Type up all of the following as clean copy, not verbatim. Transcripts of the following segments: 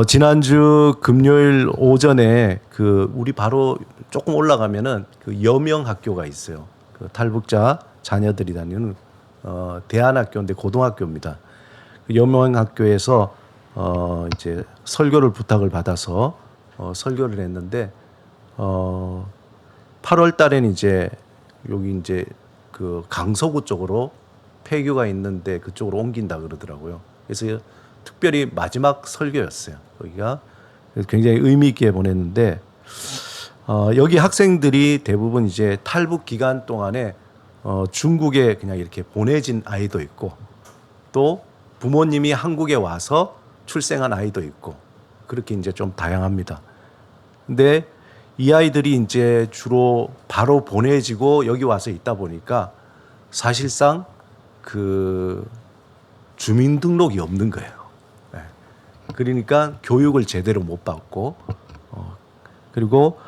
지난주 금요일 오전에 우리 바로 조금 올라가면은 그 여명 학교가 있어요. 그 탈북자 자녀들이 다니는 대안학교인데 고등학교입니다. 그 여명 학교에서 이제 설교를 부탁을 받아서 설교를 했는데 8월 달에는 이제 여기 이제 그 강서구 쪽으로 폐교가 있는데 그쪽으로 옮긴다 그러더라고요. 그래서 특별히 마지막 설교였어요. 거기가 굉장히 의미 있게 보냈는데 여기 학생들이 대부분 이제 탈북 기간 동안에 중국에 그냥 이렇게 보내진 아이도 있고 또 부모님이 한국에 와서 출생한 아이도 있고 그렇게 이제 좀 다양합니다. 근데 이 아이들이 이제 주로 바로 보내지고 여기 와서 있다 보니까 사실상 그 주민등록이 없는 거예요. 그러니까 교육을 제대로 못 받고 그리고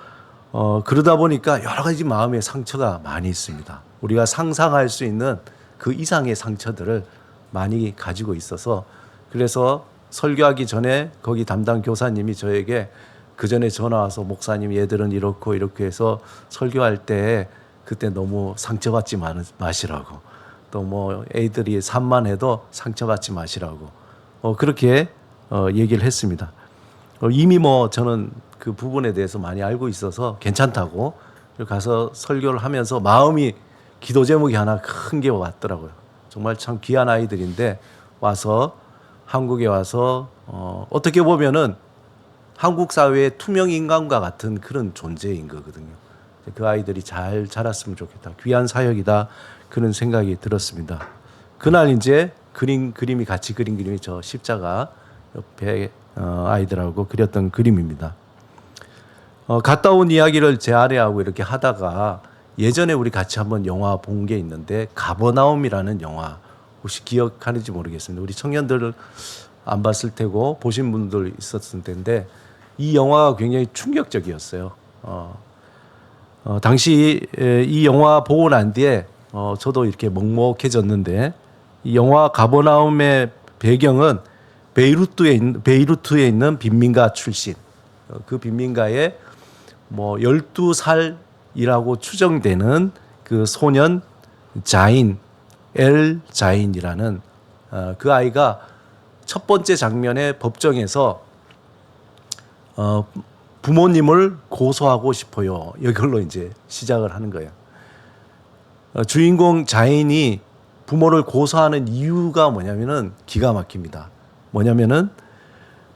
그러다 보니까 여러 가지 마음의 상처가 많이 있습니다. 우리가 상상할 수 있는 그 이상의 상처들을 많이 가지고 있어서 그래서 설교하기 전에 거기 담당 교사님이 저에게 그 전에 전화 와서 목사님 얘들은 이렇고 이렇게 해서 설교할 때 그때 너무 상처받지 마시라고 또 뭐 애들이 산만해도 상처받지 마시라고 그렇게 얘기를 했습니다. 이미 뭐 저는 그 부분에 대해서 많이 알고 있어서 괜찮다고 가서 설교를 하면서 마음이 기도 제목이 하나 큰 게 왔더라고요. 정말 참 귀한 아이들인데 와서 한국에 와서 어떻게 보면은 한국 사회의 투명 인간과 같은 그런 존재인 거거든요. 그 아이들이 잘 자랐으면 좋겠다. 귀한 사역이다. 그런 생각이 들었습니다. 그날 이제 그림이 같이 그린 그림이 저 십자가 옆에 아이들하고 그렸던 그림입니다. 갔다 온 이야기를 제 아내하고 이렇게 하다가 예전에 우리 같이 한번 영화 본 게 있는데 가버나움이라는 영화 혹시 기억하는지 모르겠습니다. 우리 청년들 안 봤을 테고 보신 분들 있었을 텐데 이 영화가 굉장히 충격적이었어요. 당시 이 영화 보고 난 뒤에 저도 이렇게 먹먹해졌는데 이 영화 가버나움의 배경은 베이루트에 있는 빈민가 출신 그 빈민가에 뭐 12살이라고 추정되는 그 소년 엘 자인이라는 그 아이가 첫 번째 장면에 법정에서 부모님을 고소하고 싶어요. 이걸로 이제 시작을 하는 거예요. 주인공 자인이 부모를 고소하는 이유가 뭐냐면은 기가 막힙니다. 뭐냐면은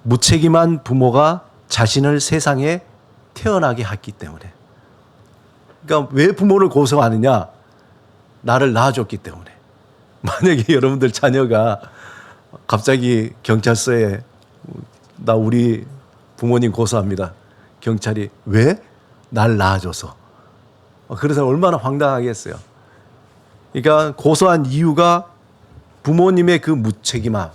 무책임한 부모가 자신을 세상에 태어나게 했기 때문에. 그러니까 왜 부모를 고소하느냐? 나를 낳아줬기 때문에. 만약에 여러분들 자녀가 갑자기 경찰서에 나 우리 부모님 고소합니다. 경찰이 왜? 날 낳아줘서. 그래서 얼마나 황당하겠어요. 그러니까 고소한 이유가 부모님의 그 무책임함,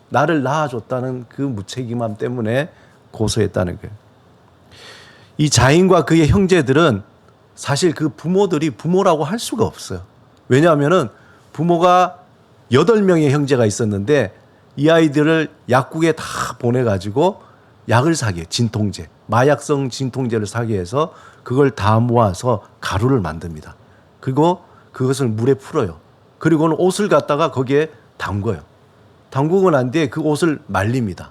나를 낳아줬다는 그 무책임함 때문에 고소했다는 거예요. 이 자인과 그의 형제들은 사실 그 부모들이 부모라고 할 수가 없어요. 왜냐하면은 부모가 8명의 형제가 있었는데 이 아이들을 약국에 다 보내가지고 약을 사게, 진통제, 마약성 진통제를 사게 해서 그걸 다 모아서 가루를 만듭니다. 그리고 그것을 물에 풀어요. 그리고는 옷을 갖다가 거기에 담궈요. 담그고 난 뒤에 그 옷을 말립니다.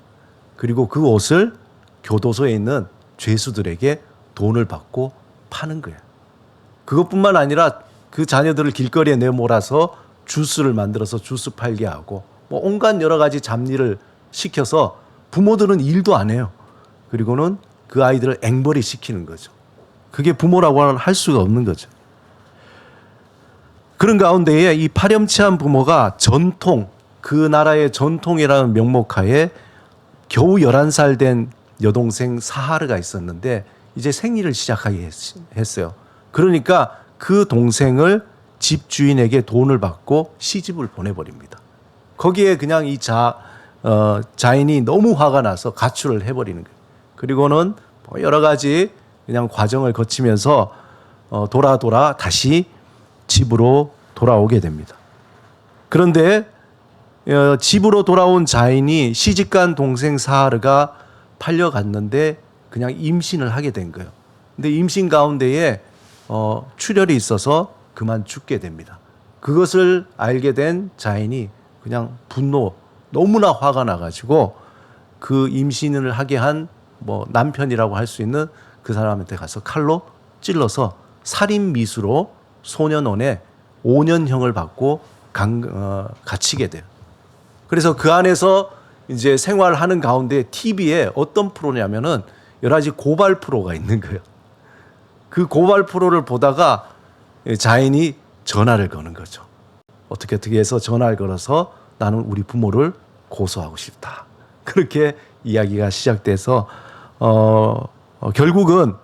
그리고 그 옷을 교도소에 있는 죄수들에게 돈을 받고 파는 거예요. 그것뿐만 아니라 그 자녀들을 길거리에 내몰아서 주스를 만들어서 주스 팔게 하고 뭐 온갖 여러 가지 잡일을 시켜서 부모들은 일도 안 해요. 그리고는 그 아이들을 앵벌이 시키는 거죠. 그게 부모라고 할 수가 없는 거죠. 그런 가운데에 이 파렴치한 부모가 전통, 그 나라의 전통이라는 명목하에 겨우 11살 된 여동생 사하르가 있었는데 이제 생일을 시작하게 했어요. 그러니까 그 동생을 집주인에게 돈을 받고 시집을 보내버립니다. 거기에 그냥 이 자인이 너무 화가 나서 가출을 해버리는 거예요. 그리고는 여러 가지 그냥 과정을 거치면서 돌아 다시 집으로 돌아오게 됩니다. 그런데 집으로 돌아온 자인이 시집간 동생 사하르가 팔려갔는데 그냥 임신을 하게 된 거예요. 근데 임신 가운데에 출혈이 있어서 그만 죽게 됩니다. 그것을 알게 된 자인이 그냥 너무나 화가 나가지고 그 임신을 하게 한 남편이라고 할 수 있는 그 사람한테 가서 칼로 찔러서 살인 미수로 소년원에 5년형을 받고 갇히게 돼요. 그래서 그 안에서 이제 생활하는 가운데 TV에 어떤 프로냐면은 여러 가지 고발 프로가 있는 거예요. 그 고발 프로를 보다가 자인이 전화를 거는 거죠. 어떻게 해서 전화를 걸어서 나는 우리 부모를 고소하고 싶다. 그렇게 이야기가 시작돼서 결국은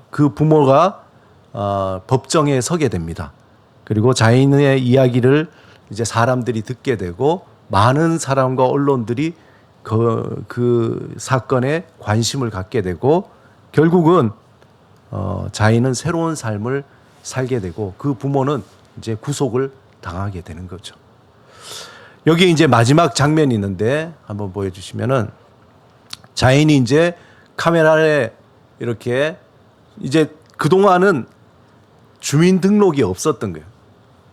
그 부모가 법정에 서게 됩니다. 그리고 자인의 이야기를 이제 사람들이 듣게 되고 많은 사람과 언론들이 그 사건에 관심을 갖게 되고 결국은 자인은 새로운 삶을 살게 되고 그 부모는 이제 구속을 당하게 되는 거죠. 여기 이제 마지막 장면이 있는데 한번 보여주시면은 자인이 이제 카메라에 이렇게 이제 그동안은 주민등록이 없었던 거예요.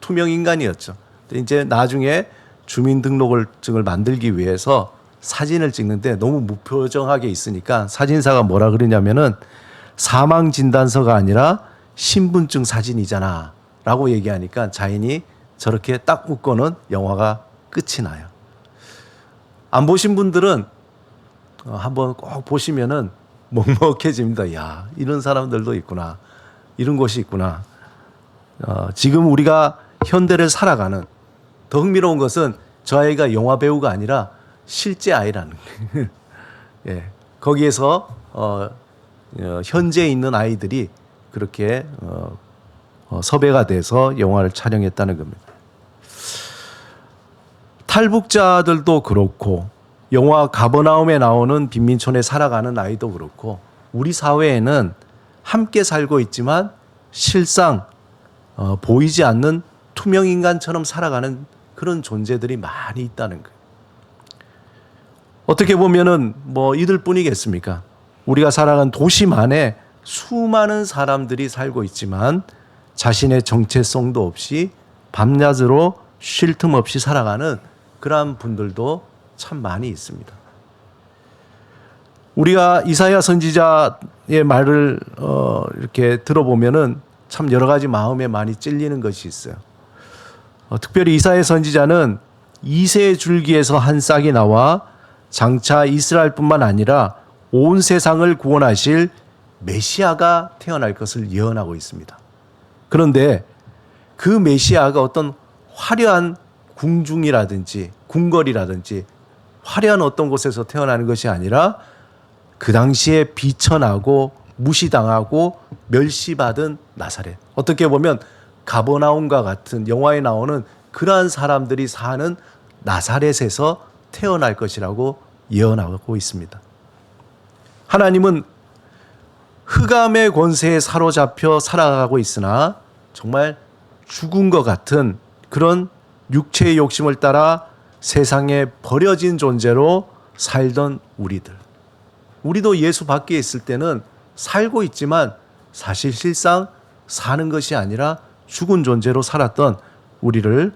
투명 인간이었죠. 근데 이제 나중에 주민등록증을 만들기 위해서 사진을 찍는데 너무 무표정하게 있으니까 사진사가 뭐라 그러냐면은 사망진단서가 아니라 신분증 사진이잖아 라고 얘기하니까 자인이 저렇게 딱 웃고는 영화가 끝이 나요. 안 보신 분들은 한번 꼭 보시면은 먹먹해집니다. 야, 이런 사람들도 있구나. 이런 곳이 있구나. 지금 우리가 현대를 살아가는 더 흥미로운 것은 저 아이가 영화 배우가 아니라 실제 아이라는 거예요. 예, 거기에서 현재 있는 아이들이 그렇게 섭외가 돼서 영화를 촬영했다는 겁니다. 탈북자들도 그렇고 영화 가버나움에 나오는 빈민촌에 살아가는 아이도 그렇고 우리 사회에는 함께 살고 있지만 실상 보이지 않는 투명 인간처럼 살아가는 그런 존재들이 많이 있다는 거예요. 어떻게 보면은 이들뿐이겠습니까? 우리가 살아가는 도심 안에 수많은 사람들이 살고 있지만 자신의 정체성도 없이 밤낮으로 쉴 틈 없이 살아가는 그러한 분들도 참 많이 있습니다. 우리가 이사야 선지자의 말을 이렇게 들어보면은 참 여러 가지 마음에 많이 찔리는 것이 있어요. 특별히 이사야 선지자는 이새 줄기에서 한 싹이 나와 장차 이스라엘뿐만 아니라 온 세상을 구원하실 메시아가 태어날 것을 예언하고 있습니다. 그런데 그 메시아가 어떤 화려한 궁중이라든지 궁궐이라든지 화려한 어떤 곳에서 태어나는 것이 아니라 그 당시에 비천하고 무시당하고 멸시받은 나사렛. 어떻게 보면 가버나움과 같은 영화에 나오는 그러한 사람들이 사는 나사렛에서 태어날 것이라고 예언하고 있습니다. 하나님은 흑암의 권세에 사로잡혀 살아가고 있으나 정말 죽은 것 같은 그런 육체의 욕심을 따라 세상에 버려진 존재로 살던 우리들. 우리도 예수 밖에 있을 때는 살고 있지만 사실 실상 사는 것이 아니라 죽은 존재로 살았던 우리를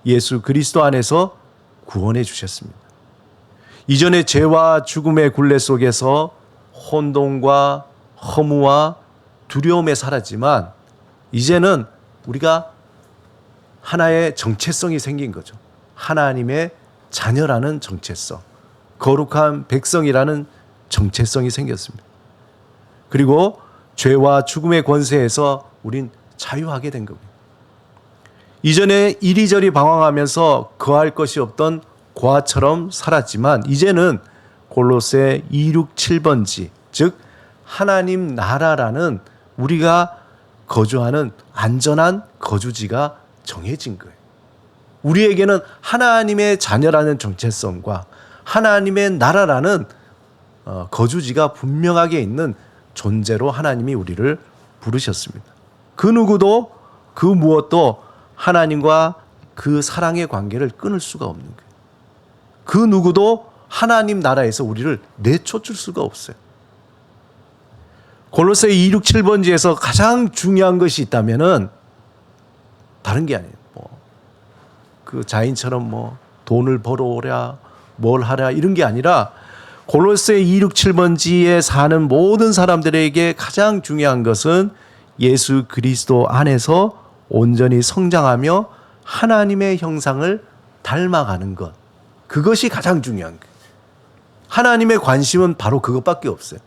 예수 그리스도 안에서 구원해 주셨습니다. 이전에 죄와 죽음의 굴레 속에서 혼돈과 허무와 두려움에 살았지만 이제는 우리가 하나의 정체성이 생긴 거죠. 하나님의 자녀라는 정체성, 거룩한 백성이라는 정체성이 생겼습니다. 그리고 죄와 죽음의 권세에서 우린 자유하게 된 겁니다. 이전에 이리저리 방황하면서 거할 것이 없던 고아처럼 살았지만 이제는 골로새 2,6,7번지 즉 하나님 나라라는 우리가 거주하는 안전한 거주지가 정해진 거예요. 우리에게는 하나님의 자녀라는 정체성과 하나님의 나라라는 거주지가 분명하게 있는 존재로 하나님이 우리를 부르셨습니다. 그 누구도 그 무엇도 하나님과 그 사랑의 관계를 끊을 수가 없는 거예요. 그 누구도 하나님 나라에서 우리를 내쫓을 수가 없어요. 골로새 2, 6, 7번지에서 가장 중요한 것이 있다면은 다른 게 아니에요. 그 자인처럼 돈을 벌어오랴 뭘 하랴 이런 게 아니라 골로새 2, 6, 7번지에 사는 모든 사람들에게 가장 중요한 것은 예수 그리스도 안에서 온전히 성장하며 하나님의 형상을 닮아가는 것. 그것이 가장 중요한 거예요. 하나님의 관심은 바로 그것밖에 없어요.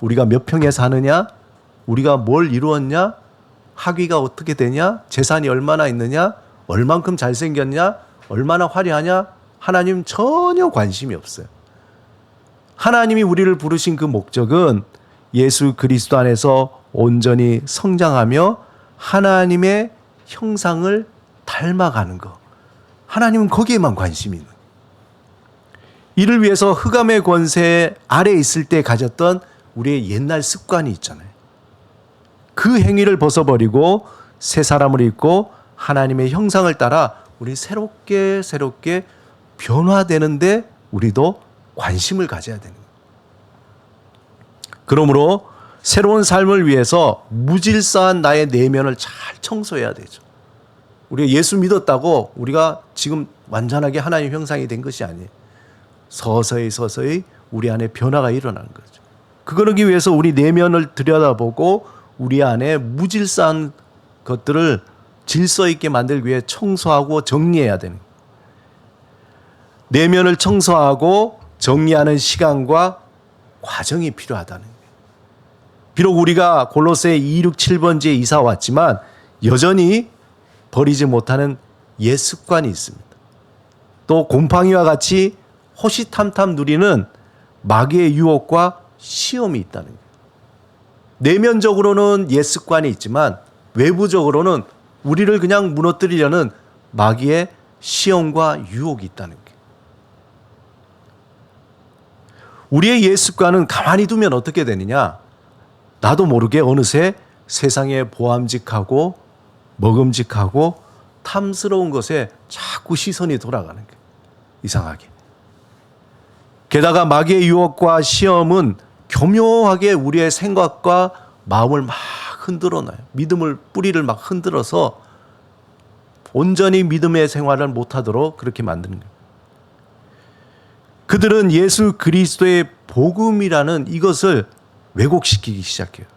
우리가 몇 평에 사느냐, 우리가 뭘 이루었냐, 학위가 어떻게 되냐, 재산이 얼마나 있느냐, 얼만큼 잘생겼냐, 얼마나 화려하냐, 하나님 전혀 관심이 없어요. 하나님이 우리를 부르신 그 목적은 예수 그리스도 안에서 온전히 성장하며 하나님의 형상을 닮아가는 것. 하나님은 거기에만 관심이 있는 거예요. 이를 위해서 흑암의 권세 아래 있을 때 가졌던 우리의 옛날 습관이 있잖아요. 그 행위를 벗어버리고 새 사람을 입고 하나님의 형상을 따라 우리 새롭게 변화되는데 우리도 관심을 가져야 되는 거예요. 그러므로 새로운 삶을 위해서 무질서한 나의 내면을 잘 청소해야 되죠. 우리가 예수 믿었다고 우리가 지금 완전하게 하나님 형상이 된 것이 아니에요. 서서히 우리 안에 변화가 일어나는 거죠. 그러기 위해서 우리 내면을 들여다보고 우리 안에 무질서한 것들을 질서 있게 만들기 위해 청소하고 정리해야 되는 거예요. 내면을 청소하고 정리하는 시간과 과정이 필요하다는 거예요. 비록 우리가 골로새 2, 6, 7번지에 이사 왔지만 여전히 버리지 못하는 옛 습관이 있습니다. 또 곰팡이와 같이 호시탐탐 누리는 마귀의 유혹과 시험이 있다는 거예요. 내면적으로는 옛 습관이 있지만 외부적으로는 우리를 그냥 무너뜨리려는 마귀의 시험과 유혹이 있다는 거예요. 우리의 옛 습관은 가만히 두면 어떻게 되느냐? 나도 모르게 어느새 세상에 보암직하고 먹음직하고 탐스러운 것에 자꾸 시선이 돌아가는 거예요. 이상하게. 게다가 마귀의 유혹과 시험은 교묘하게 우리의 생각과 마음을 막 흔들어 놔요. 믿음을 뿌리를 막 흔들어서 온전히 믿음의 생활을 못하도록 그렇게 만드는 거예요. 그들은 예수 그리스도의 복음이라는 이것을 왜곡시키기 시작해요.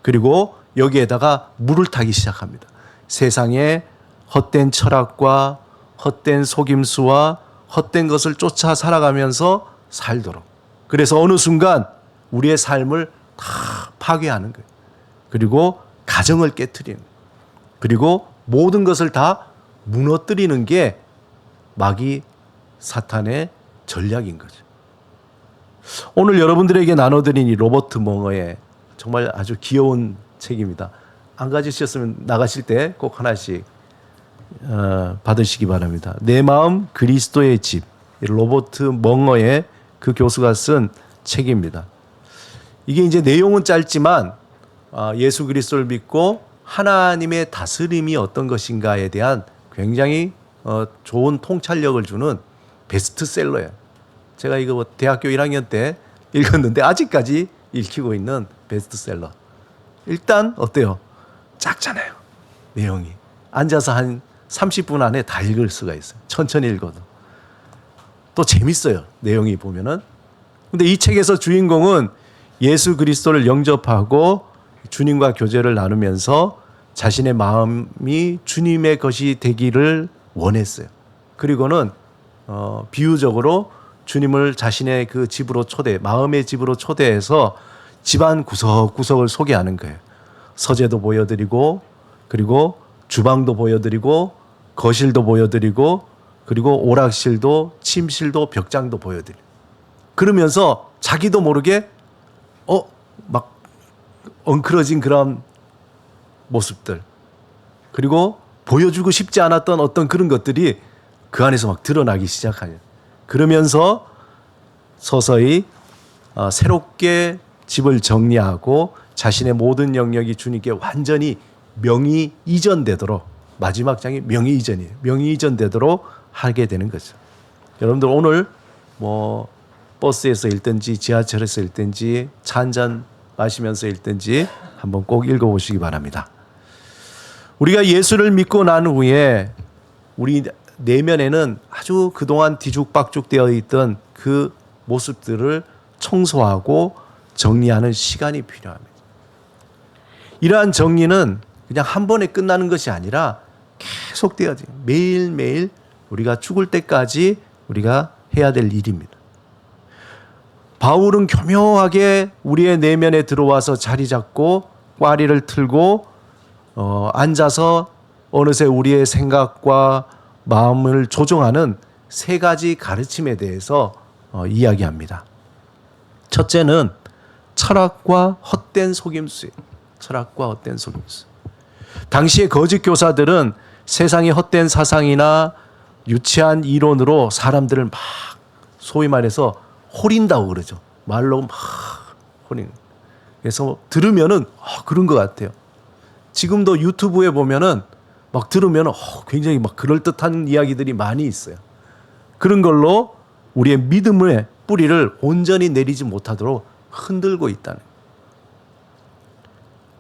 그리고 여기에다가 물을 타기 시작합니다. 세상의 헛된 철학과 헛된 속임수와 헛된 것을 쫓아 살아가면서 살도록. 그래서 어느 순간 우리의 삶을 다 파괴하는 거예요. 그리고 가정을 깨트리는 거예요. 그리고 모든 것을 다 무너뜨리는 게 마귀 사탄의 전략인 거죠. 오늘 여러분들에게 나눠드린 이 로버트 멍어의 정말 아주 귀여운 책입니다. 안 가지셨으면 나가실 때 꼭 하나씩 받으시기 바랍니다. 내 마음 그리스도의 집, 로버트 멍어의 그 교수가 쓴 책입니다. 이게 이제 내용은 짧지만 예수 그리스도를 믿고 하나님의 다스림이 어떤 것인가에 대한 굉장히 좋은 통찰력을 주는 베스트셀러예요. 제가 이거 대학교 1학년 때 읽었는데 아직까지 읽히고 있는 베스트셀러. 일단 어때요? 작잖아요. 내용이. 앉아서 한 30분 안에 다 읽을 수가 있어요. 천천히 읽어도. 또 재밌어요. 내용이 보면은. 근데 이 책에서 주인공은 예수 그리스도를 영접하고 주님과 교제를 나누면서 자신의 마음이 주님의 것이 되기를 원했어요. 그리고는 비유적으로 주님을 자신의 그 집으로 마음의 집으로 초대해서 집안 구석구석을 소개하는 거예요. 서재도 보여드리고, 그리고 주방도 보여드리고, 거실도 보여드리고, 그리고 오락실도, 침실도, 벽장도 보여드리고. 그러면서 자기도 모르게 막 엉클어진 그런 모습들, 그리고 보여주고 싶지 않았던 어떤 그런 것들이 그 안에서 막 드러나기 시작해요. 그러면서 서서히 새롭게 집을 정리하고 자신의 모든 영역이 주님께 완전히 명의 이전되도록, 마지막 장이 명의 이전이에요. 명의 이전되도록 하게 되는 거죠. 여러분들 오늘 버스에서 읽든지 지하철에서 읽든지 차 한잔 마시면서 읽든지 한번 꼭 읽어보시기 바랍니다. 우리가 예수를 믿고 난 후에 우리 내면에는 아주 그동안 뒤죽박죽 되어 있던 그 모습들을 청소하고 정리하는 시간이 필요합니다. 이러한 정리는 그냥 한 번에 끝나는 것이 아니라 계속 되어지 매일매일 우리가 죽을 때까지 우리가 해야 될 일입니다. 바울은 교묘하게 우리의 내면에 들어와서 자리 잡고 꽈리를 틀고 앉아서 어느새 우리의 생각과 마음을 조종하는 세 가지 가르침에 대해서 이야기합니다. 첫째는 철학과 헛된 속임수예요. 철학과 헛된 속임수. 당시의 거짓 교사들은 세상의 헛된 사상이나 유치한 이론으로 사람들을 막 소위 말해서 호린다고 그러죠. 말로 막 호린. 그래서 들으면은 그런 것 같아요. 지금도 유튜브에 보면은 막 들으면 굉장히 막 그럴듯한 이야기들이 많이 있어요. 그런 걸로 우리의 믿음의 뿌리를 온전히 내리지 못하도록 흔들고 있다는.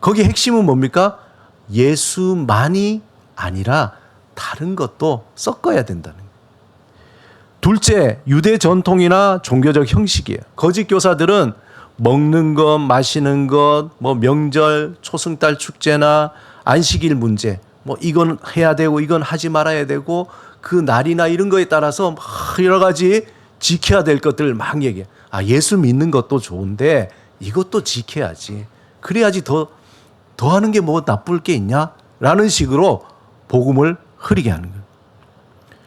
거기 핵심은 뭡니까? 예수만이 아니라 다른 것도 섞어야 된다는 거예요. 둘째, 유대 전통이나 종교적 형식이에요. 거짓 교사들은 먹는 것, 마시는 것, 뭐 명절, 초승달 축제나 안식일 문제, 뭐 이건 해야 되고 이건 하지 말아야 되고 그 날이나 이런 거에 따라서 막 여러 가지 지켜야 될 것들을 막 얘기해. 예수 믿는 것도 좋은데 이것도 지켜야지. 그래야지 더 하는 게 뭐 나쁠 게 있냐? 라는 식으로 복음을 흐리게 하는 거예요.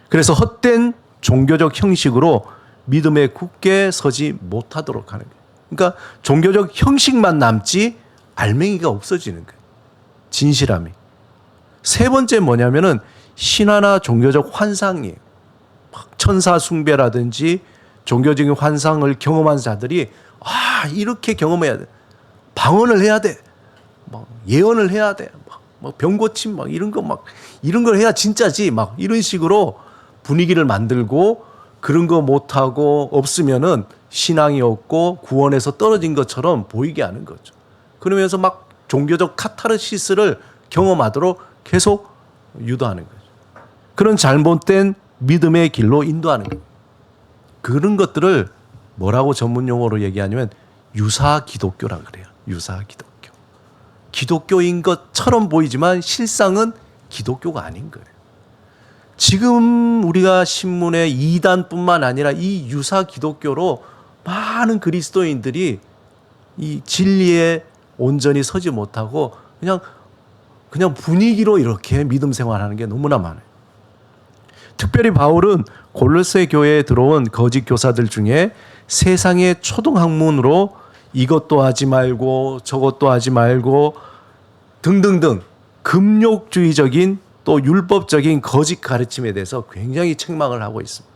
그래서 헛된 종교적 형식으로 믿음에 굳게 서지 못하도록 하는 거예요. 그러니까 종교적 형식만 남지 알맹이가 없어지는 거예요. 진실함이. 세 번째 뭐냐면은 신화나 종교적 환상이에요. 천사 숭배라든지 종교적인 환상을 경험한 자들이 이렇게 경험해야 돼. 방언을 해야 돼. 막 예언을 해야 돼. 막 병고침 막 이런 걸 해야 진짜지. 막 이런 식으로 분위기를 만들고 그런 거 못하고 없으면은 신앙이 없고 구원에서 떨어진 것처럼 보이게 하는 거죠. 그러면서 막 종교적 카타르시스를 경험하도록 계속 유도하는 거죠. 그런 잘못된 믿음의 길로 인도하는 거예요. 그런 것들을 뭐라고 전문 용어로 얘기하냐면 유사 기독교라 그래요. 유사 기독교. 기독교인 것처럼 보이지만 실상은 기독교가 아닌 거예요. 지금 우리가 신문에 이단뿐만 아니라 이 유사 기독교로 많은 그리스도인들이 이 진리에 온전히 서지 못하고 그냥 분위기로 이렇게 믿음 생활하는 게 너무나 많아요. 특별히 바울은 골로새 교회에 들어온 거짓 교사들 중에 세상의 초등학문으로 이것도 하지 말고 저것도 하지 말고 등등등 금욕주의적인 또 율법적인 거짓 가르침에 대해서 굉장히 책망을 하고 있습니다.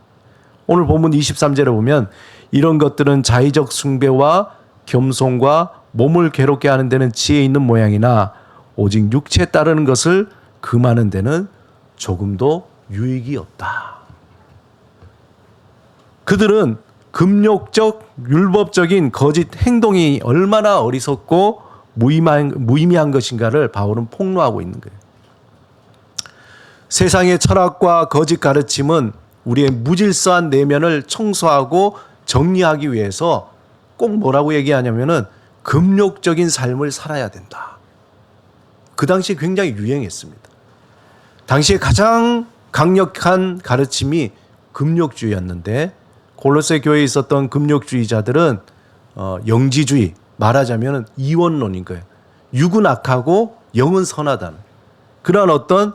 오늘 본문 23절에 보면 이런 것들은 자의적 숭배와 겸손과 몸을 괴롭게 하는 데는 지혜 있는 모양이나 오직 육체에 따르는 것을 금하는 데는 조금도 유익이 없다. 그들은 금욕적 율법적인 거짓 행동이 얼마나 어리석고 무의미한 것인가를 바울은 폭로하고 있는 거예요. 세상의 철학과 거짓 가르침은 우리의 무질서한 내면을 청소하고 정리하기 위해서 꼭 뭐라고 얘기하냐면은 금욕적인 삶을 살아야 된다. 그 당시에 굉장히 유행했습니다. 당시에 가장 강력한 가르침이 금욕주의였는데 골로새 교회에 있었던 금욕주의자들은 영지주의, 말하자면 이원론인 거예요. 육은 악하고 영은 선하다는 그런 어떤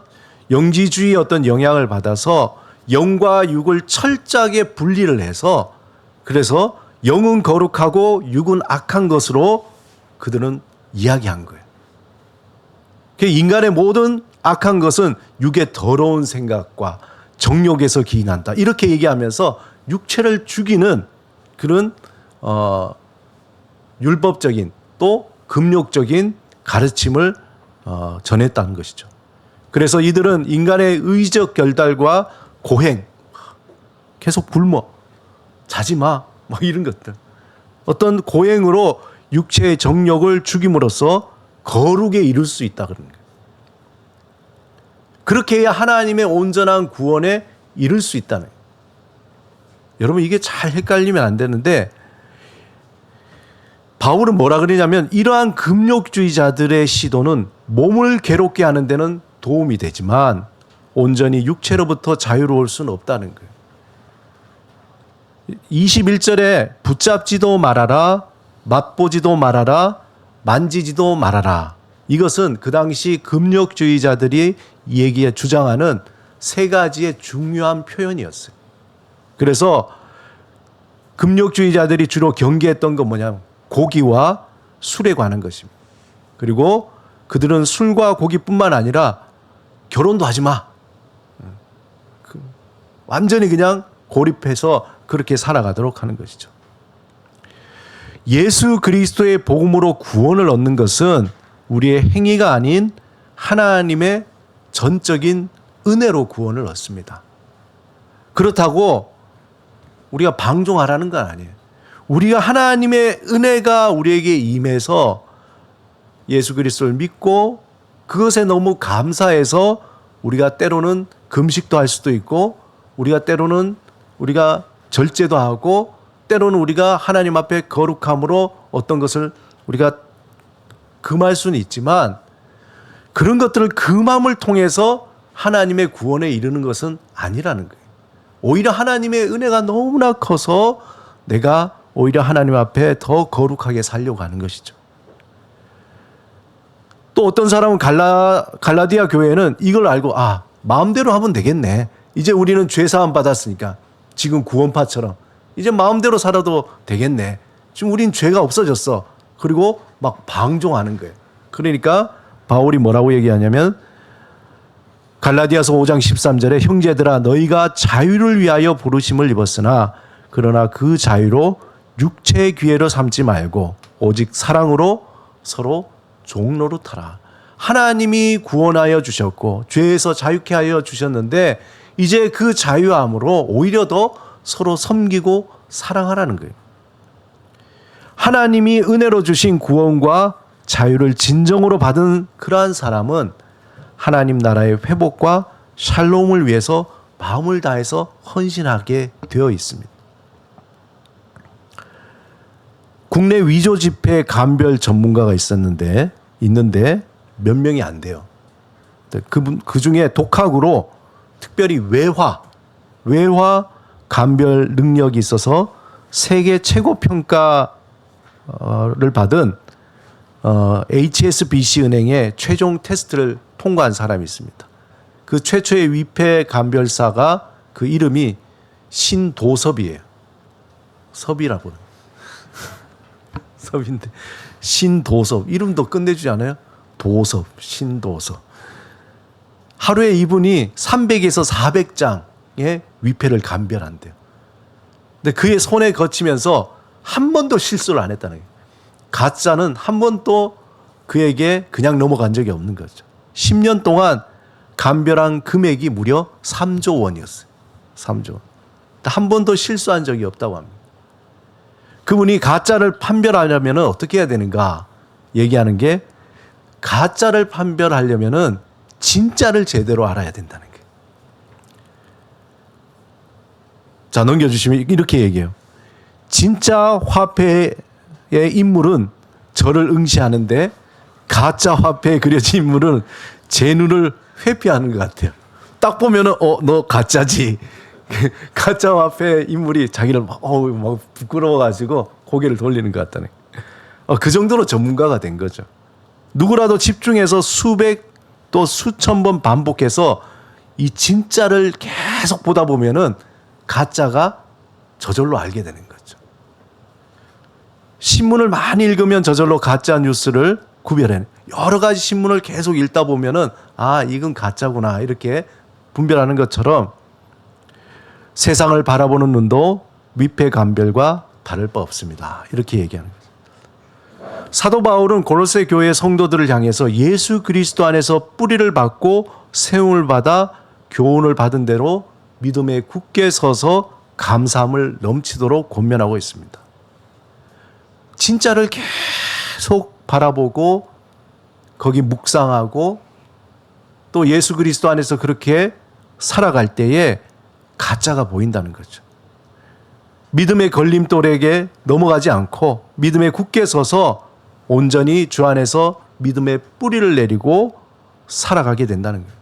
영지주의의 어떤 영향을 받아서 영과 육을 철저하게 분리를 해서 그래서 영은 거룩하고 육은 악한 것으로 그들은 이야기한 거예요. 인간의 모든 악한 것은 육의 더러운 생각과 정욕에서 기인한다. 이렇게 얘기하면서 육체를 죽이는 그런 율법적인 또 금욕적인 가르침을 전했다는 것이죠. 그래서 이들은 인간의 의적 결달과 고행, 계속 굶어, 자지 마, 뭐 이런 것들. 어떤 고행으로 육체의 정욕을 죽임으로써 거룩에 이룰 수 있다 그런 거예요. 그렇게 해야 하나님의 온전한 구원에 이룰 수 있다는 거예요. 여러분 이게 잘 헷갈리면 안 되는데 바울은 뭐라 그러냐면 이러한 금욕주의자들의 시도는 몸을 괴롭게 하는 데는 도움이 되지만 온전히 육체로부터 자유로울 수는 없다는 거예요. 21절에 붙잡지도 말아라, 맛보지도 말아라, 만지지도 말아라. 이것은 그 당시 금욕주의자들이 주장하는 세 가지의 중요한 표현이었어요. 그래서 금욕주의자들이 주로 경계했던 건 뭐냐면 고기와 술에 관한 것입니다. 그리고 그들은 술과 고기뿐만 아니라 결혼도 하지 마. 완전히 그냥 고립해서 그렇게 살아가도록 하는 것이죠. 예수 그리스도의 복음으로 구원을 얻는 것은 우리의 행위가 아닌 하나님의 전적인 은혜로 구원을 얻습니다. 그렇다고 우리가 방종하라는 건 아니에요. 우리가 하나님의 은혜가 우리에게 임해서 예수 그리스도를 믿고 그것에 너무 감사해서 우리가 때로는 금식도 할 수도 있고 우리가 때로는 우리가 절제도 하고 때로는 우리가 하나님 앞에 거룩함으로 어떤 것을 우리가 금할 수는 있지만 그런 것들을 금함을 통해서 하나님의 구원에 이르는 것은 아니라는 거예요. 오히려 하나님의 은혜가 너무나 커서 내가 오히려 하나님 앞에 더 거룩하게 살려고 하는 것이죠. 또 어떤 사람은 갈라디아 교회는 이걸 알고 마음대로 하면 되겠네. 이제 우리는 죄사함 받았으니까 지금 구원파처럼 이제 마음대로 살아도 되겠네. 지금 우린 죄가 없어졌어. 그리고 막 방종하는 거예요. 그러니까 바울이 뭐라고 얘기하냐면 갈라디아서 5장 13절에 형제들아 너희가 자유를 위하여 부르심을 입었으나 그러나 그 자유로 육체의 기회로 삼지 말고 오직 사랑으로 서로 종노릇하라. 하나님이 구원하여 주셨고 죄에서 자유케 하여 주셨는데 이제 그 자유함으로 오히려 더 서로 섬기고 사랑하라는 거예요. 하나님이 은혜로 주신 구원과 자유를 진정으로 받은 그러한 사람은 하나님 나라의 회복과 샬롬을 위해서 마음을 다해서 헌신하게 되어 있습니다. 국내 위조 지폐 감별 전문가가 있는데 몇 명이 안 돼요. 그 중에 독학으로 특별히 외화 감별 능력이 있어서 세계 최고 평가를 받은 HSBC 은행의 최종 테스트를 통과한 사람이 있습니다. 그 최초의 위폐 감별사가 그 이름이 신도섭이에요. 섭이라고. 섭인데 신도섭 이름도 끝내주지 않아요? 도섭, 신도섭. 하루에 이분이 300에서 400장의 위폐를 감별한대요. 근데 그의 손에 거치면서 한 번도 실수를 안 했다는 거예요. 가짜는 한 번도 그에게 그냥 넘어간 적이 없는 거죠. 10년 동안 감별한 금액이 무려 3조 원이었어요. 3조 원. 한 번도 실수한 적이 없다고 합니다. 그분이 가짜를 판별하려면 어떻게 해야 되는가 얘기하는 게 가짜를 판별하려면 진짜를 제대로 알아야 된다는 거예요. 자, 넘겨주시면 이렇게 얘기해요. 진짜 화폐의 인물은 저를 응시하는데 가짜 화폐에 그려진 인물은 제 눈을 회피하는 것 같아요. 딱 보면은 너 가짜지. 가짜 화폐 인물이 자기를 막 부끄러워가지고 고개를 돌리는 것 같다네. 그 정도로 전문가가 된 거죠. 누구라도 집중해서 수백 또 수천 번 반복해서 이 진짜를 계속 보다 보면은 가짜가 저절로 알게 되는 거죠. 신문을 많이 읽으면 저절로 가짜 뉴스를 구별해. 여러 가지 신문을 계속 읽다 보면은 이건 가짜구나 이렇게 분별하는 것처럼 세상을 바라보는 눈도 위폐 감별과 다를 바 없습니다. 이렇게 얘기하는 거죠. 사도 바울은 고로새 교회 성도들을 향해서 예수 그리스도 안에서 뿌리를 받고 세움을 받아 교훈을 받은 대로 믿음에 굳게 서서 감사함을 넘치도록 권면하고 있습니다. 진짜를 계속 바라보고 거기 묵상하고 또 예수 그리스도 안에서 그렇게 살아갈 때에 가짜가 보인다는 거죠. 믿음의 걸림돌에게 넘어가지 않고 믿음에 굳게 서서 온전히 주 안에서 믿음의 뿌리를 내리고 살아가게 된다는 거예요.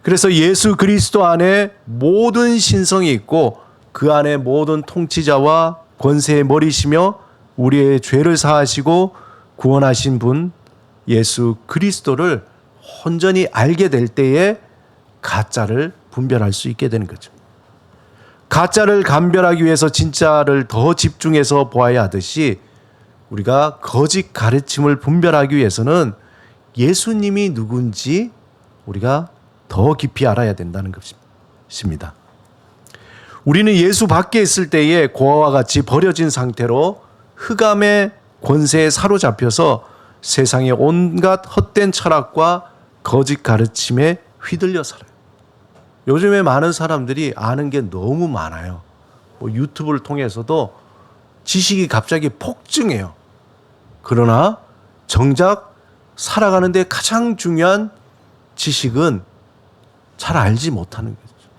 그래서 예수 그리스도 안에 모든 신성이 있고 그 안에 모든 통치자와 권세의 머리시며 우리의 죄를 사하시고 구원하신 분 예수 그리스도를 온전히 알게 될 때에 가짜를 분별할 수 있게 되는 거죠. 가짜를 감별하기 위해서 진짜를 더 집중해서 보아야 하듯이 우리가 거짓 가르침을 분별하기 위해서는 예수님이 누군지 우리가 더 깊이 알아야 된다는 것입니다. 우리는 예수 밖에 있을 때에 고아와 같이 버려진 상태로 흑암의 권세에 사로잡혀서 세상의 온갖 헛된 철학과 거짓 가르침에 휘둘려 살아요. 요즘에 많은 사람들이 아는 게 너무 많아요. 유튜브를 통해서도 지식이 갑자기 폭증해요. 그러나 정작 살아가는데 가장 중요한 지식은 잘 알지 못하는 거죠.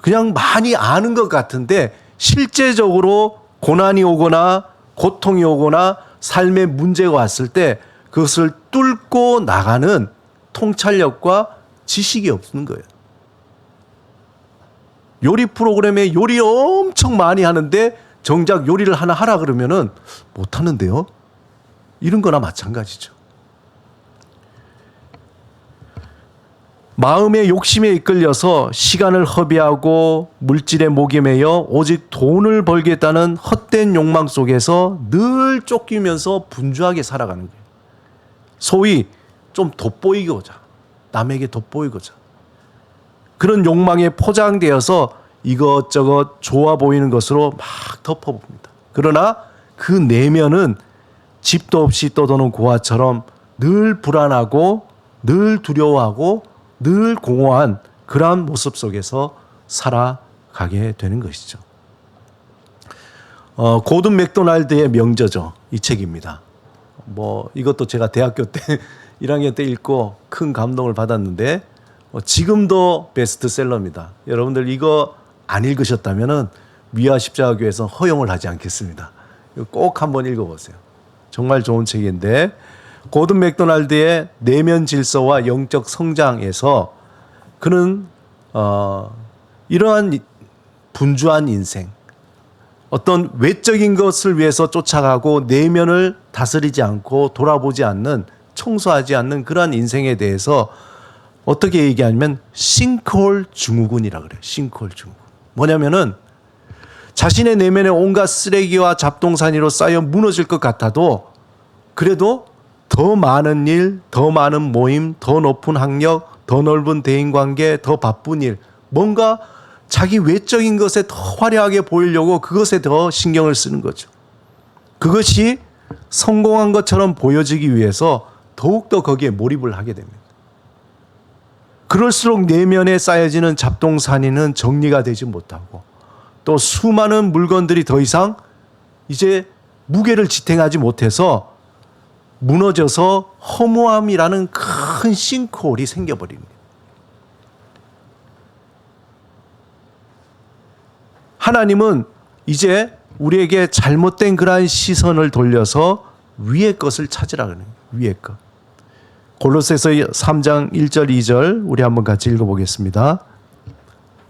그냥 많이 아는 것 같은데 실제적으로 고난이 오거나 고통이 오거나 삶의 문제가 왔을 때 그것을 뚫고 나가는 통찰력과 지식이 없는 거예요. 요리 프로그램에 요리 엄청 많이 하는데 정작 요리를 하나 하라 그러면은 못 하는데요. 이런 거나 마찬가지죠. 마음의 욕심에 이끌려서 시간을 허비하고 물질의 목에 매여 오직 돈을 벌겠다는 헛된 욕망 속에서 늘 쫓기면서 분주하게 살아가는 거예요. 소위 좀 돋보이고자, 남에게 돋보이고자. 그런 욕망에 포장되어서 이것저것 좋아 보이는 것으로 막 덮어봅니다. 그러나 그 내면은 집도 없이 떠도는 고아처럼 늘 불안하고 늘 두려워하고 늘 공허한 그러한 모습 속에서 살아가게 되는 것이죠. 고든 맥도날드의 명저죠. 이 책입니다. 이것도 제가 대학교 때 1학년 때 읽고 큰 감동을 받았는데 지금도 베스트셀러입니다. 여러분들 이거 안 읽으셨다면은 미아 십자가교회에서 허용을 하지 않겠습니다. 꼭 한번 읽어보세요. 정말 좋은 책인데 고든 맥도날드의 내면 질서와 영적 성장에서 그는 이러한 분주한 인생, 어떤 외적인 것을 위해서 쫓아가고 내면을 다스리지 않고 돌아보지 않는, 청소하지 않는 그러한 인생에 대해서 어떻게 얘기하냐면 싱크홀 증후군이라고 그래요. 싱크홀 증후군. 뭐냐면은 자신의 내면에 온갖 쓰레기와 잡동사니로 쌓여 무너질 것 같아도 그래도 더 많은 일, 더 많은 모임, 더 높은 학력, 더 넓은 대인관계, 더 바쁜 일, 뭔가 자기 외적인 것에 더 화려하게 보이려고 그것에 더 신경을 쓰는 거죠. 그것이 성공한 것처럼 보여지기 위해서 더욱더 거기에 몰입을 하게 됩니다. 그럴수록 내면에 쌓여지는 잡동사니는 정리가 되지 못하고 또 수많은 물건들이 더 이상 이제 무게를 지탱하지 못해서 무너져서 허무함이라는 큰 싱크홀이 생겨버립니다. 하나님은 이제 우리에게 잘못된 그러한 시선을 돌려서 위의 것을 찾으라 그러는 거예요. 위의 것. 골로새서 3장 1절 2절 우리 한번 같이 읽어보겠습니다.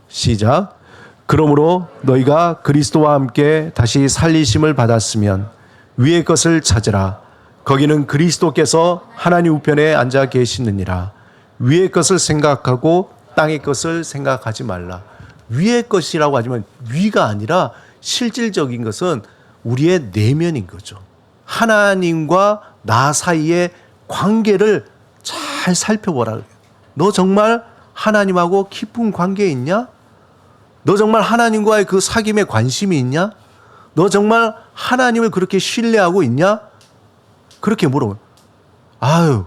시작. 그러므로 너희가 그리스도와 함께 다시 살리심을 받았으면 위의 것을 찾으라. 거기는 그리스도께서 하나님 우편에 앉아 계시느니라. 위의 것을 생각하고 땅의 것을 생각하지 말라. 위의 것이라고 하지만 위가 아니라 실질적인 것은 우리의 내면인 거죠. 하나님과 나 사이의 관계를 잘 살펴보라. 너 정말 하나님하고 깊은 관계에 있냐? 너 정말 하나님과의 그 사귐에 관심이 있냐? 너 정말 하나님을 그렇게 신뢰하고 있냐? 그렇게 물어보면 아유,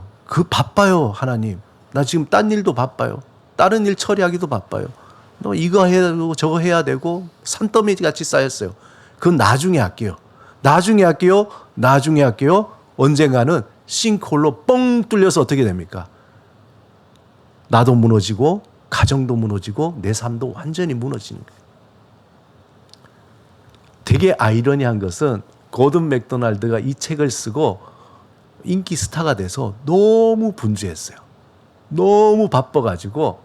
바빠요 하나님. 나 지금 딴 일도 바빠요. 다른 일 처리하기도 바빠요. 너 이거 해야 되고 저거 해야 되고 산더미 같이 쌓였어요. 그건 나중에 할게요. 나중에 할게요. 나중에 할게요. 언젠가는 싱크홀로 뻥 뚫려서 어떻게 됩니까? 나도 무너지고 가정도 무너지고 내 삶도 완전히 무너지는 거예요. 되게 아이러니한 것은 고든 맥도날드가 이 책을 쓰고 인기 스타가 돼서 너무 분주했어요. 너무 바빠가지고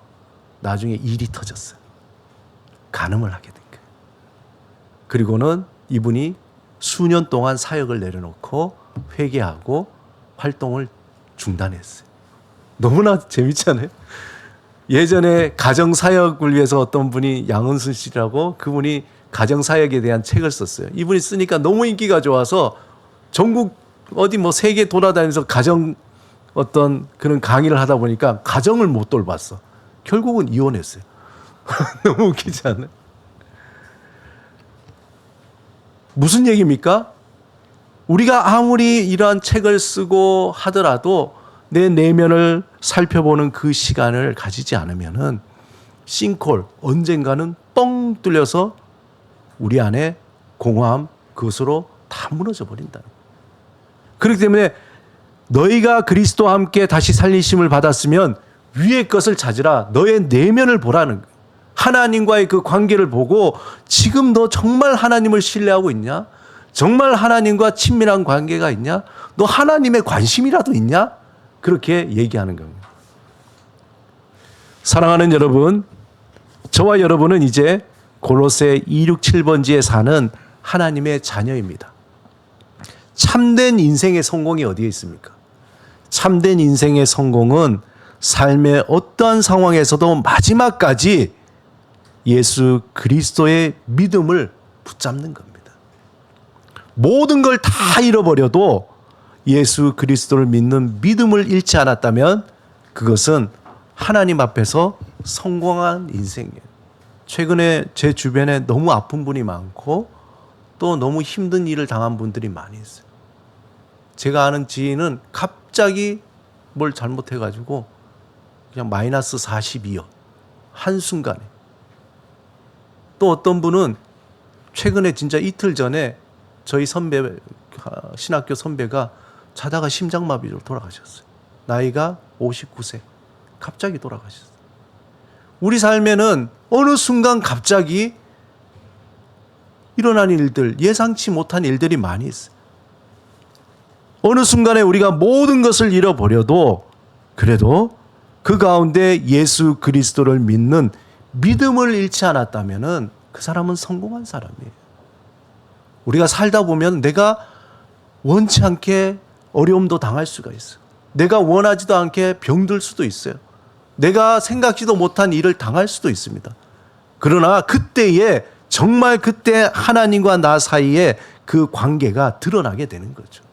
나중에 일이 터졌어요. 간음을 하게 된 거예요. 그리고는 이분이 수년 동안 사역을 내려놓고 회개하고 활동을 중단했어요. 너무나 재밌잖아요. 예전에 가정사역을 위해서 어떤 분이 양은순 씨라고 그분이 가정사역에 대한 책을 썼어요. 이분이 쓰니까 너무 인기가 좋아서 전국 어디 뭐 세계 돌아다니면서 가정 어떤 그런 강의를 하다 보니까 가정을 못 돌봤어. 결국은 이혼했어요. 너무 웃기지 않아요? 무슨 얘기입니까? 우리가 아무리 이러한 책을 쓰고 하더라도 내 내면을 살펴보는 그 시간을 가지지 않으면은 싱크홀 언젠가는 뻥 뚫려서 우리 안에 공허함 그것으로 다 무너져 버린다. 그렇기 때문에 너희가 그리스도와 함께 다시 살리심을 받았으면 위의 것을 찾으라. 너의 내면을 보라는 거예요. 하나님과의 그 관계를 보고 지금 너 정말 하나님을 신뢰하고 있냐? 정말 하나님과 친밀한 관계가 있냐? 너 하나님의 관심이라도 있냐? 그렇게 얘기하는 겁니다. 사랑하는 여러분, 저와 여러분은 이제 골로새 267번지에 사는 하나님의 자녀입니다. 참된 인생의 성공이 어디에 있습니까? 참된 인생의 성공은 삶의 어떠한 상황에서도 마지막까지 예수 그리스도의 믿음을 붙잡는 겁니다. 모든 걸 다 잃어버려도 예수 그리스도를 믿는 믿음을 잃지 않았다면 그것은 하나님 앞에서 성공한 인생이에요. 최근에 제 주변에 너무 아픈 분이 많고 또 너무 힘든 일을 당한 분들이 많이 있어요. 제가 아는 지인은 갑자기 뭘 잘못해가지고 그냥 마이너스 42요. 한순간에. 또 어떤 분은 최근에 진짜 이틀 전에 저희 선배, 신학교 선배가 자다가 심장마비로 돌아가셨어요. 나이가 59세. 갑자기 돌아가셨어요. 우리 삶에는 어느 순간 갑자기 일어난 일들, 예상치 못한 일들이 많이 있어요. 어느 순간에 우리가 모든 것을 잃어버려도 그래도 그 가운데 예수 그리스도를 믿는 믿음을 잃지 않았다면 그 사람은 성공한 사람이에요. 우리가 살다 보면 내가 원치 않게 어려움도 당할 수가 있어요. 내가 원하지도 않게 병들 수도 있어요. 내가 생각지도 못한 일을 당할 수도 있습니다. 그러나 그때에 정말 그때 하나님과 나 사이에 그 관계가 드러나게 되는 거죠.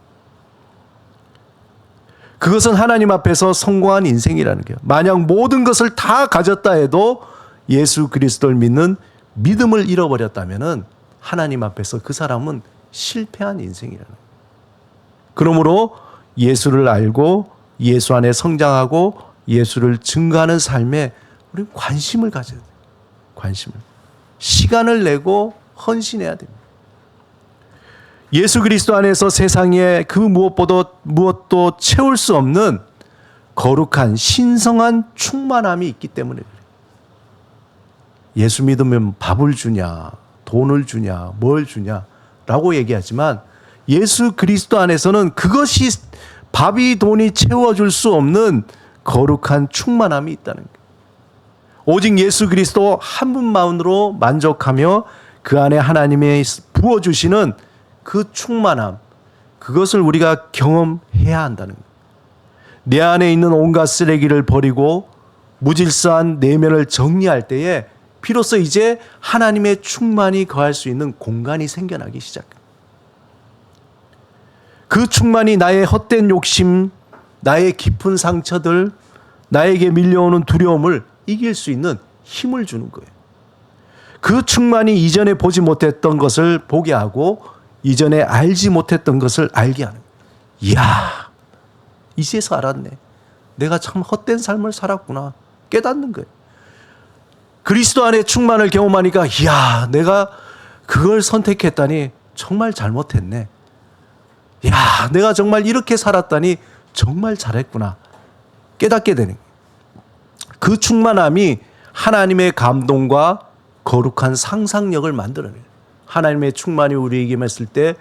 그것은 하나님 앞에서 성공한 인생이라는 거예요. 만약 모든 것을 다 가졌다 해도 예수 그리스도를 믿는 믿음을 잃어버렸다면 하나님 앞에서 그 사람은 실패한 인생이라는 거예요. 그러므로 예수를 알고 예수 안에 성장하고 예수를 증거하는 삶에 우리는 관심을 가져야 돼요. 관심을. 시간을 내고 헌신해야 됩니다. 예수 그리스도 안에서 세상에 그 무엇도 채울 수 없는 거룩한 신성한 충만함이 있기 때문에 그래요. 예수 믿으면 밥을 주냐, 돈을 주냐, 뭘 주냐라고 얘기하지만 예수 그리스도 안에서는 그것이 밥이 돈이 채워줄 수 없는 거룩한 충만함이 있다는 거예요. 오직 예수 그리스도 한 분만으로 만족하며 그 안에 하나님의 부어주시는 그 충만함, 그것을 우리가 경험해야 한다는 거예요. 내 안에 있는 온갖 쓰레기를 버리고 무질서한 내면을 정리할 때에 비로소 이제 하나님의 충만이 거할 수 있는 공간이 생겨나기 시작합니다. 그 충만이 나의 헛된 욕심, 나의 깊은 상처들, 나에게 밀려오는 두려움을 이길 수 있는 힘을 주는 거예요. 그 충만이 이전에 보지 못했던 것을 보게 하고 이전에 알지 못했던 것을 알게 하는 거예요. 이야, 이제서 알았네. 내가 참 헛된 삶을 살았구나. 깨닫는 거예요. 그리스도 안에 충만을 경험하니까 이야, 내가 그걸 선택했다니 정말 잘못했네. 야, 내가 정말 이렇게 살았다니 정말 잘했구나. 깨닫게 되는 거예요. 그 충만함이 하나님의 감동과 거룩한 상상력을 만들어내요. 하나님의 충만이 우리에게 임했을 때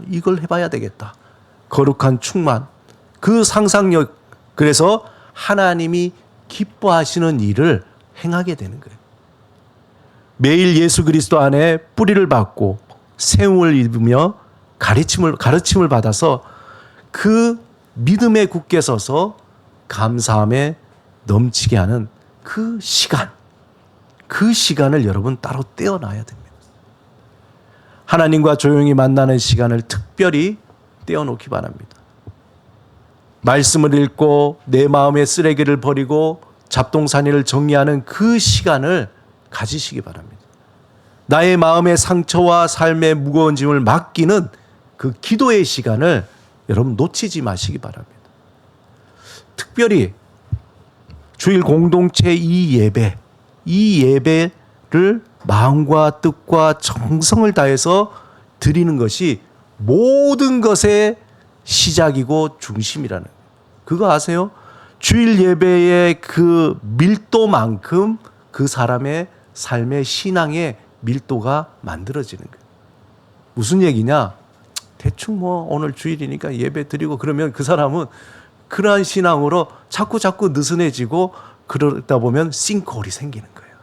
이걸 해봐야 되겠다. 거룩한 충만, 그 상상력, 그래서 하나님이 기뻐하시는 일을 행하게 되는 거예요. 매일 예수 그리스도 안에 뿌리를 받고 세움을 입으며 가르침을 받아서 그 믿음에 굳게 서서 감사함에 넘치게 하는 그 시간을 여러분 따로 떼어놔야 됩니다. 하나님과 조용히 만나는 시간을 특별히 떼어놓기 바랍니다. 말씀을 읽고 내 마음의 쓰레기를 버리고 잡동사니를 정리하는 그 시간을 가지시기 바랍니다. 나의 마음의 상처와 삶의 무거운 짐을 맡기는 그 기도의 시간을 여러분 놓치지 마시기 바랍니다. 특별히 주일 공동체 이 예배를 마음과 뜻과 정성을 다해서 드리는 것이 모든 것의 시작이고 중심이라는 거예요. 그거 아세요? 주일 예배의 그 밀도만큼 그 사람의 삶의 신앙의 밀도가 만들어지는 거예요. 무슨 얘기냐? 대충 뭐 오늘 주일이니까 예배 드리고 그러면 그 사람은 그러한 신앙으로 자꾸 느슨해지고 그러다 보면 싱크홀이 생기는 거예요.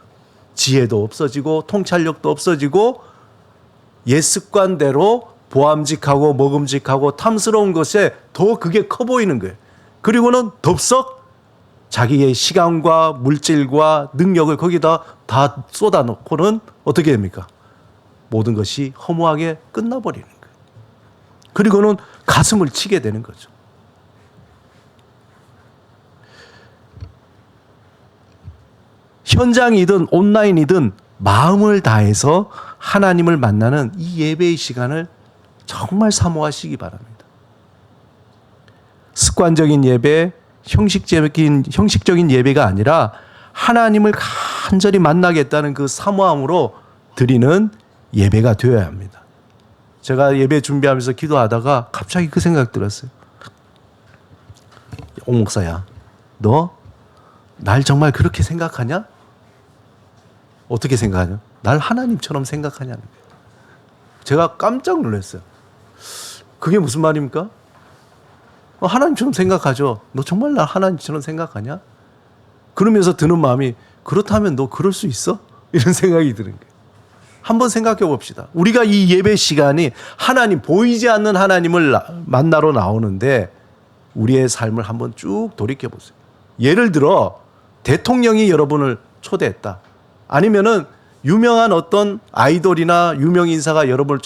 지혜도 없어지고 통찰력도 없어지고 옛 습관대로 보암직하고 먹음직하고 탐스러운 것에 더 그게 커 보이는 거예요. 그리고는 덥석 자기의 시간과 물질과 능력을 거기다 다 쏟아놓고는 어떻게 됩니까? 모든 것이 허무하게 끝나버리는 거예요. 그리고는 가슴을 치게 되는 거죠. 현장이든 온라인이든 마음을 다해서 하나님을 만나는 이 예배의 시간을 정말 사모하시기 바랍니다. 습관적인 예배, 형식적인 예배가 아니라 하나님을 간절히 만나겠다는 그 사모함으로 드리는 예배가 되어야 합니다. 제가 예배 준비하면서 기도하다가 갑자기 그 생각 들었어요. 옥 목사야, 너 날 정말 그렇게 생각하냐? 어떻게 생각하냐? 날 하나님처럼 생각하냐는 거예요. 제가 깜짝 놀랐어요. 그게 무슨 말입니까? 하나님처럼 생각하죠. 너 정말 날 하나님처럼 생각하냐? 그러면서 드는 마음이 그렇다면 너 그럴 수 있어? 이런 생각이 드는 거예요. 한번 생각해 봅시다. 우리가 이 예배 시간이 하나님, 보이지 않는 하나님을 만나러 나오는데 우리의 삶을 한번 쭉 돌이켜 보세요. 예를 들어 대통령이 여러분을 초대했다. 아니면은 유명한 어떤 아이돌이나 유명 인사가 여러분을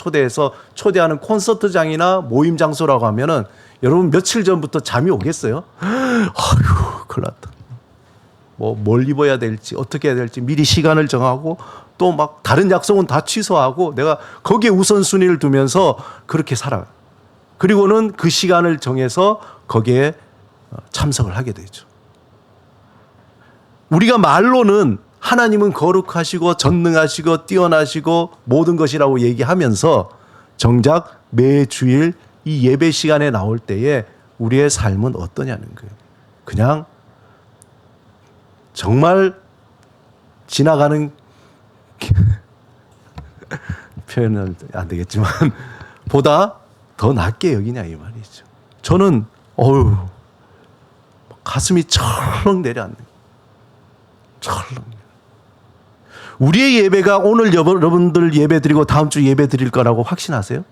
초대하는 콘서트장이나 모임 장소라고 하면은 여러분 며칠 전부터 잠이 오겠어요? 아휴, 큰일 났다. 뭘 입어야 될지, 어떻게 해야 될지 미리 시간을 정하고 또 막 다른 약속은 다 취소하고 내가 거기에 우선순위를 두면서 그렇게 살아요. 그리고는 그 시간을 정해서 거기에 참석을 하게 되죠. 우리가 말로는 하나님은 거룩하시고 전능하시고 뛰어나시고 모든 것이라고 얘기하면서 정작 매주일 이 예배 시간에 나올 때에 우리의 삶은 어떠냐는 거예요. 그냥 정말 지나가는 표현은 안 되겠지만 보다 더 낫게 여기냐 이 말이죠. 저는 가슴이 철렁 내려앉는 거예요. 철렁. 우리의 예배가 오늘 여러분들 예배 드리고 다음 주 예배 드릴 거라고 확신하세요?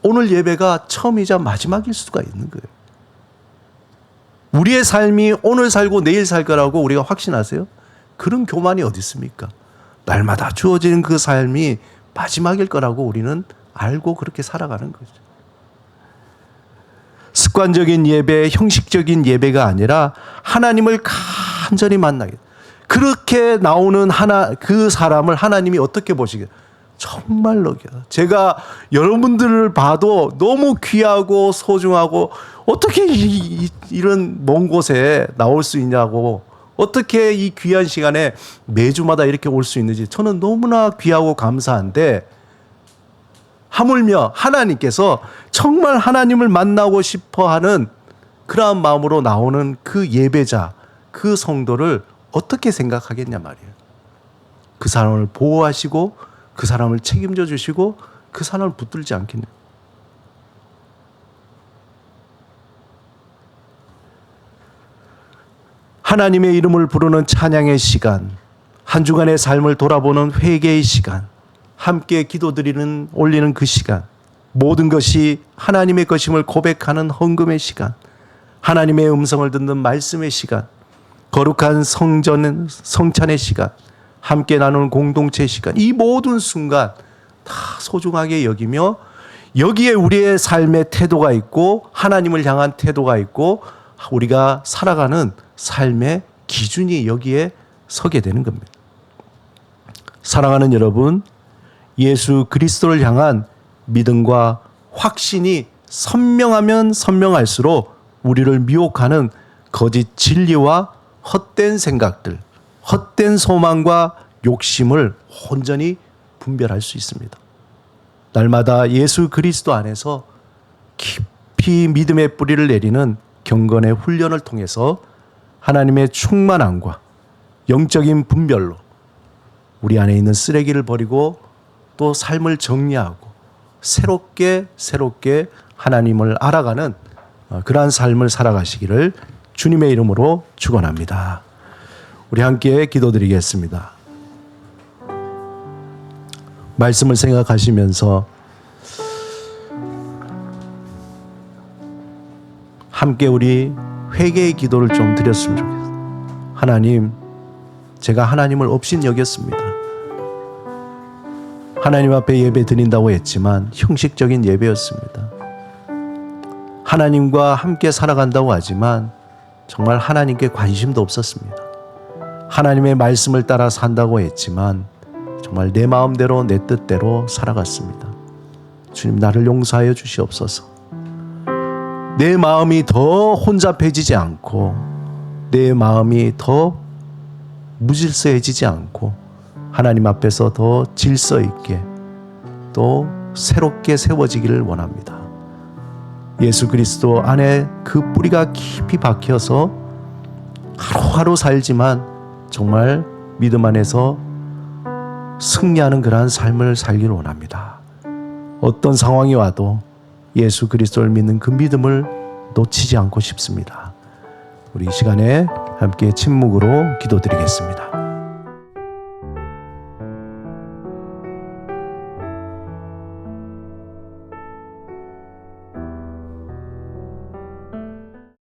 오늘 예배가 처음이자 마지막일 수가 있는 거예요. 우리의 삶이 오늘 살고 내일 살 거라고 우리가 확신하세요? 그런 교만이 어디 있습니까? 날마다 주어지는 그 삶이 마지막일 거라고 우리는 알고 그렇게 살아가는 거죠. 습관적인 예배, 형식적인 예배가 아니라 하나님을 간절히 만나게. 그렇게 나오는 그 사람을 하나님이 어떻게 보시겠어요? 정말로 제가 여러분들을 봐도 너무 귀하고 소중하고 어떻게 이런 먼 곳에 나올 수 있냐고 어떻게 이 귀한 시간에 매주마다 이렇게 올 수 있는지 저는 너무나 귀하고 감사한데, 하물며 하나님께서 정말 하나님을 만나고 싶어 하는 그러한 마음으로 나오는 그 예배자, 그 성도를 어떻게 생각하겠냐 말이에요. 그 사람을 보호하시고 그 사람을 책임져 주시고 그 사람을 붙들지 않겠냐. 하나님의 이름을 부르는 찬양의 시간, 한 주간의 삶을 돌아보는 회개의 시간, 함께 기도드리는 올리는 그 시간, 모든 것이 하나님의 것임을 고백하는 헌금의 시간, 하나님의 음성을 듣는 말씀의 시간, 거룩한 성찬의 시간, 함께 나누는 공동체 시간, 이 모든 순간 다 소중하게 여기며 여기에 우리의 삶의 태도가 있고 하나님을 향한 태도가 있고 우리가 살아가는 삶의 기준이 여기에 서게 되는 겁니다. 사랑하는 여러분, 예수 그리스도를 향한 믿음과 확신이 선명하면 선명할수록 우리를 미혹하는 거짓 진리와 헛된 생각들, 헛된 소망과 욕심을 온전히 분별할 수 있습니다. 날마다 예수 그리스도 안에서 깊이 믿음의 뿌리를 내리는 경건의 훈련을 통해서 하나님의 충만함과 영적인 분별로 우리 안에 있는 쓰레기를 버리고 또 삶을 정리하고 새롭게 하나님을 알아가는 그러한 삶을 살아가시기를 주님의 이름으로 축원합니다. 우리 함께 기도드리겠습니다. 말씀을 생각하시면서 함께 우리 회개의 기도를 좀 드렸으면 좋겠어요. 하나님, 제가 하나님을 없인 여겼습니다. 하나님 앞에 예배 드린다고 했지만 형식적인 예배였습니다. 하나님과 함께 살아간다고 하지만 정말 하나님께 관심도 없었습니다. 하나님의 말씀을 따라 산다고 했지만 정말 내 마음대로 내 뜻대로 살아갔습니다. 주님, 나를 용서하여 주시옵소서. 내 마음이 더 혼잡해지지 않고 내 마음이 더 무질서해지지 않고 하나님 앞에서 더 질서 있게 또 새롭게 세워지기를 원합니다. 예수 그리스도 안에 그 뿌리가 깊이 박혀서 하루하루 살지만 정말 믿음 안에서 승리하는 그러한 삶을 살기를 원합니다. 어떤 상황이 와도 예수 그리스도를 믿는 그 믿음을 놓치지 않고 싶습니다. 우리 이 시간에 함께 침묵으로 기도드리겠습니다.